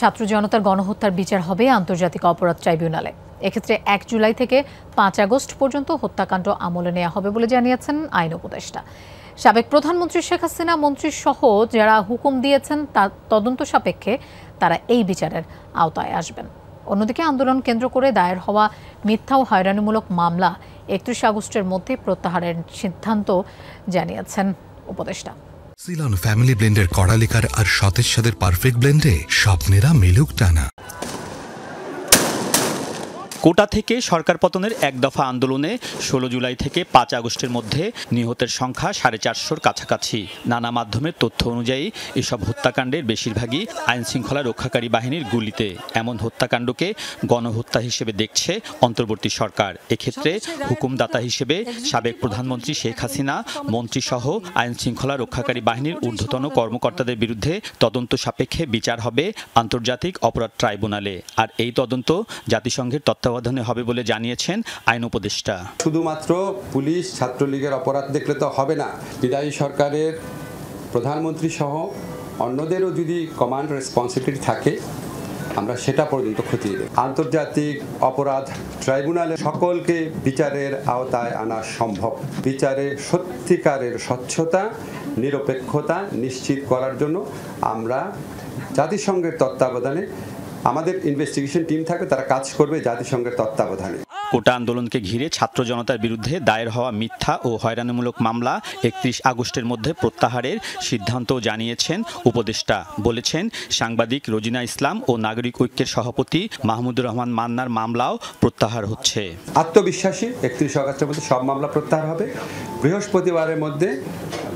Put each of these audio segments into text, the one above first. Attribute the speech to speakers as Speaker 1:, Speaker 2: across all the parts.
Speaker 1: ছাত্র জনতার গণহত্যার বিচার হবে আন্তর্জাতিক অপরাধ ট্রাইব্যুনালে। এক্ষেত্রে ১ জুলাই থেকে ৫ আগস্ট পর্যন্ত হত্যাকাণ্ড আমলে নেওয়া হবে বলে জানিয়েছেন আইন উপদেষ্টা। সাবেক প্রধানমন্ত্রী শেখ হাসিনা মন্ত্রীসহ যারা হুকুম দিয়েছেন তার তদন্ত সাপেক্ষে তারা এই বিচারের আওতায় আসবেন। অন্যদিকে আন্দোলন কেন্দ্র করে দায়ের হওয়া মিথ্যা ও হয়রানিমূলক মামলা ৩১ আগস্টের মধ্যে প্রত্যাহারের সিদ্ধান্ত জানিয়েছেন উপদেষ্টা।
Speaker 2: সিলন ফ্যামিলি ব্লেন্ডের কড়ালিকার আর সতেজ স্বাদের পারফেক্ট ব্লেন্ডে স্বপ্নেরা মিলুক টানা।
Speaker 3: কোটা থেকে সরকার পতনের এক দফা আন্দোলনে ১৬ জুলাই থেকে ৫ আগস্টের মধ্যে নিহতের সংখ্যা ৪৫০র কাছাকাছি। নানা মাধ্যমের তথ্য অনুযায়ী এসব হত্যাকাণ্ডের বেশিরভাগই আইনশৃঙ্খলা রক্ষাকারী বাহিনীর গুলিতে। এমন হত্যাকাণ্ডকে গণহত্যা হিসেবে দেখছে অন্তর্বর্তী সরকার। এক্ষেত্রে হুকুমদাতা হিসেবে সাবেক প্রধানমন্ত্রী শেখ হাসিনা মন্ত্রীসহ আইনশৃঙ্খলা রক্ষাকারী বাহিনীর ঊর্ধ্বতন কর্মকর্তাদের বিরুদ্ধে তদন্ত সাপেক্ষে বিচার হবে আন্তর্জাতিক অপরাধ ট্রাইব্যুনালে। আর এই তদন্ত জাতিসংঘের তত্ত্বাবধানে হবে বলে জানিয়েছেন আইন উপদেষ্টা।
Speaker 4: শুধুমাত্র পুলিশ ছাত্রলীগের অপরাধ দেখলে তো হবে না, বিদায়ী সরকারের প্রধানমন্ত্রী সহ অন্যদেরও যদি কমান্ড রেসপন্সিবিলিটি থাকে আমরা সেটা পর্যন্ত খতিয়ে দেব। আন্তর্জাতিক অপরাধ ট্রাইব্যুনালে সকলকে বিচারের আওতায় আনা সম্ভব। বিচারে সত্যিকারের স্বচ্ছতা নিরপেক্ষতা নিশ্চিত করার জন্য আমরা জাতিসংঘের তত্ত্বাবধানে আমাদের ইনভেস্টিগেশন টিম থাকে, তারা কাজ করবে জাতিসংঘের তত্ত্বাবধানে।
Speaker 3: কোটা আন্দোলনকে ঘিরে ছাত্র জনতার বিরুদ্ধে দায়ের হওয়া মিথ্যা ও হয়রানিমূলক মামলা ৩১ আগস্টের মধ্যে প্রত্যাহারের সিদ্ধান্ত জানিয়েছেন উপদেষ্টা। বলেছেন, সাংবাদিক রোজিনা ইসলাম ও নাগরিক ঐক্যের সভাপতি মাহমুদুর রহমান মান্নার মামলাও প্রত্যাহার হচ্ছে।
Speaker 4: আত্মবিশ্বাসী ৩১ আগস্টের মধ্যে সব মামলা প্রত্যাহার হবে। বৃহস্পতিবারের মধ্যে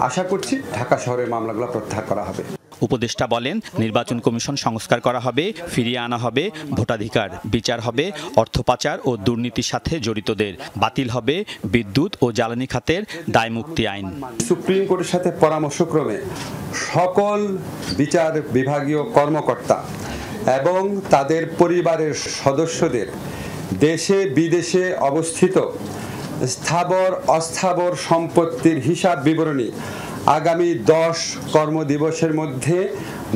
Speaker 4: আশা করছি ঢাকা শহরের মামলাগুলো প্রত্যাহার করা হবে।
Speaker 3: উপদেষ্টা বলেন, নির্বাচন কমিশন সংস্কার করা হবে, ফিরিয়ে আনা হবে ভোটাধিকার, বিচার হবে অর্থ পাচার ও দুর্নীতির সাথে জড়িতদের, বাতিল হবে বিদ্যুৎ ও জ্বালানি খাতের দায়মুক্তি আইন।
Speaker 4: সুপ্রিম কোর্টের সাথে পরামর্শক্রমে সকল বিচার বিভাগীয় কর্মকর্তা এবং তাদের পরিবারের সদস্যদের দেশে বিদেশে অবস্থিত স্থাবর অস্থাবর সম্পত্তির হিসাব বিবরণী আগামী ১০ কর্মদিবসের মধ্যে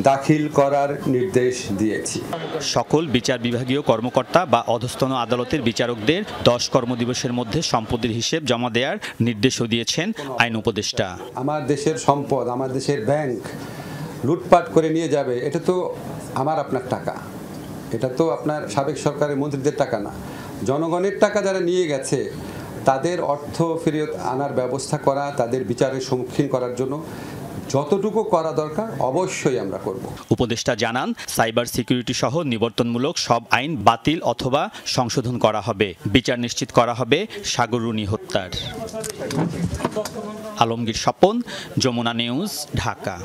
Speaker 4: দাখিল করার নির্দেশ দিয়েছি।
Speaker 3: সকল বিচার বিভাগীয় কর্মকর্তা বা অধস্তন আদালতের বিচারকদের ১০ কর্মদিবসের মধ্যে সম্পত্তির হিসেব জমা দেওয়ার নির্দেশও দিয়েছেন আইন উপদেষ্টা।
Speaker 4: আমার দেশের সম্পদ, আমার দেশের ব্যাংক লুটপাট করে নিয়ে যাবে, এটা তো আমার আপনার টাকা, এটা তো আপনার সাবেক সরকারের মন্ত্রীদের টাকা না, জনগণের টাকা যারা নিয়ে গেছে তাদের অর্থ ফেরত আনার ব্যবস্থা করা, তাদের বিচারের সম্মুখীন করার জন্য যতটুকু করা দরকার অবশ্যই আমরা করব।
Speaker 3: উপদেষ্টা জানান, সাইবার সিকিউরিটি সহ নিবর্তনমূলক সব আইন বাতিল অথবা সংশোধন করা হবে। বিচার নিশ্চিত করা হবে সাগররুনি হত্যার। আলমগীর স্বপন, যমুনা নিউজ, ঢাকা।